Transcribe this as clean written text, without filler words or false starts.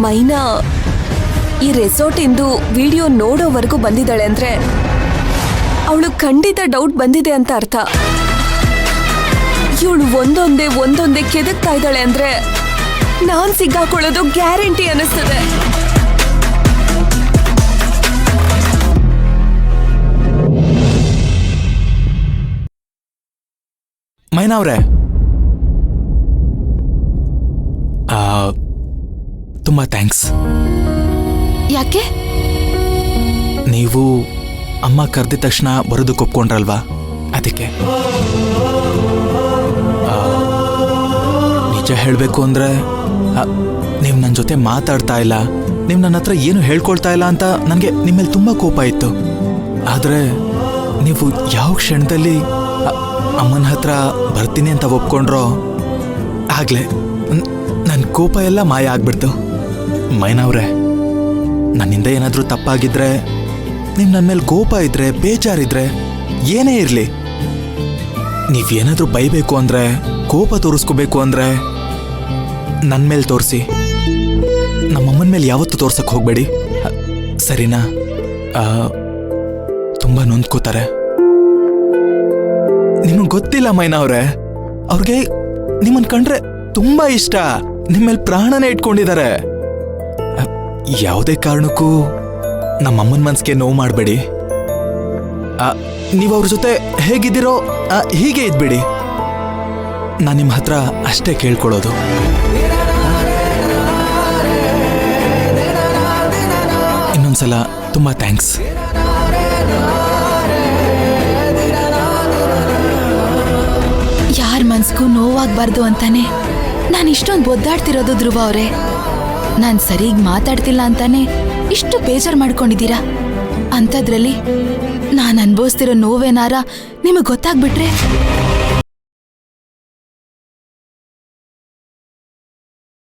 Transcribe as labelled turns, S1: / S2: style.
S1: ಮೈನಾ ಈ ರೆಸಾರ್ಟ್ ಇಂದು ವಿಡಿಯೋ ನೋಡೋವರೆಗೂ ಬಂದಿದ್ದಾಳೆ ಅಂದ್ರೆ ಅವಳು ಖಂಡಿತ ಡೌಟ್ ಬಂದಿದೆ ಅಂತ ಅರ್ಥ. ಇವಳು ಒಂದೊಂದೇ ಕೆದಕ್ತಾ ಇದ್ದಾಳೆ ಅಂದ್ರೆ ನಾನ್ ಸಿಕ್ಕಾಕೊಳ್ಳೋದು ಗ್ಯಾರಂಟಿ ಅನಿಸ್ತದೆ.
S2: ಮೈನಾ ಅವ್ರೆ, ತುಂಬಾ ಥ್ಯಾಂಕ್ಸ್.
S3: ಯಾಕೆ?
S2: ನೀವು ಅಮ್ಮ ಕರೆದಿದ ತಕ್ಷಣ ಬರೋದಕ್ಕೆ ಒಪ್ಕೊಂಡ್ರಲ್ವಾ, ಅದಕ್ಕೆ. ನಿಜ ಹೇಳಬೇಕು ಅಂದ್ರೆ ನೀವು ನನ್ನ ಜೊತೆ ಮಾತಾಡ್ತಾ ಇಲ್ಲ, ನೀವು ನನ್ನ ಹತ್ರ ಏನು ಹೇಳ್ಕೊಳ್ತಾ ಇಲ್ಲ ಅಂತ ನನಗೆ ನಿಮ್ಮಲ್ಲಿ ತುಂಬ ಕೋಪ ಇತ್ತು. ಆದರೆ ನೀವು ಯಾವ ಕ್ಷಣದಲ್ಲಿ ಅಮ್ಮನ ಹತ್ರ ಬರ್ತೀನಿ ಅಂತ ಒಪ್ಕೊಂಡ್ರೋ ಆಗ್ಲೇ ನನ್ನ ಕೋಪ ಎಲ್ಲ ಮಾಯ ಆಗ್ಬಿಡ್ತು. ಮೈನಾ ಅವ್ರೆ, ನನ್ನಿಂದ ಏನಾದರೂ ತಪ್ಪಾಗಿದ್ರೆ, ನೀವು ನನ್ನ ಮೇಲೆ ಕೋಪ ಇದ್ರೆ, ಬೇಜಾರಿದ್ರೆ, ಏನೇ ಇರಲಿ, ನೀವೇನಾದರೂ ಬೈಬೇಕು ಅಂದರೆ, ಕೋಪ ತೋರಿಸ್ಕೋಬೇಕು ಅಂದರೆ ನನ್ನ ಮೇಲೆ ತೋರಿಸಿ, ನಮ್ಮಮ್ಮನ ಮೇಲೆ ಯಾವತ್ತೂ ತೋರ್ಸಕ್ಕೆ ಹೋಗಬೇಡಿ, ಸರಿನಾ? ತುಂಬ ನೊಂದ್ಕೋತಾರೆ. ನಿಮಗೆ ಗೊತ್ತಿಲ್ಲ ಮೈನಾ ಅವ್ರೆ, ಅವ್ರಿಗೆ ನಿಮ್ಮನ್ನು ಕಂಡ್ರೆ ತುಂಬ ಇಷ್ಟ, ನಿಮ್ಮ ಮೇಲೆ ಪ್ರಾಣನೇ ಇಟ್ಕೊಂಡಿದ್ದಾರೆ. ಯಾವುದೇ ಕಾರಣಕ್ಕೂ ನಮ್ಮಮ್ಮನ ಮನಸ್ಸಿಗೆ ನೋವು ಮಾಡಬೇಡಿ. ನೀವು ಅವ್ರ ಜೊತೆ ಹೇಗಿದ್ದೀರೋ ಹೀಗೆ ಇದ್ಬಿಡಿ. ನಾನು ನಿಮ್ಮ ಹತ್ರ ಅಷ್ಟೇ ಕೇಳ್ಕೊಳ್ಳೋದು. ಇನ್ನೊಂದ್ಸಲ ತುಂಬ ಥ್ಯಾಂಕ್ಸ್.
S3: ಯಾರ ಮನ್ಸ್ಗೂ ನೋವಾಗಬಾರ್ದು ಅಂತಾನೆ ನಾನು ಇಷ್ಟೊಂದು ಒದ್ದಾಡ್ತಿರೋದು ಧ್ರುವ ಅವರೇ. ನಾನು ಸರಿಯಾಗಿ ಮಾತಾಡ್ತಿಲ್ಲ ಅಂತಾನೆ ಇಷ್ಟು ಬೇಜಾರು ಮಾಡ್ಕೊಂಡಿದ್ದೀರಾ. ಅಂಥದ್ರಲ್ಲಿ ನಾನು ಅನುಭವಿಸ್ತಿರೋ ನೋವೇನಾರ ನಿಮಗೆ ಗೊತ್ತಾಗ್ಬಿಟ್ರೆ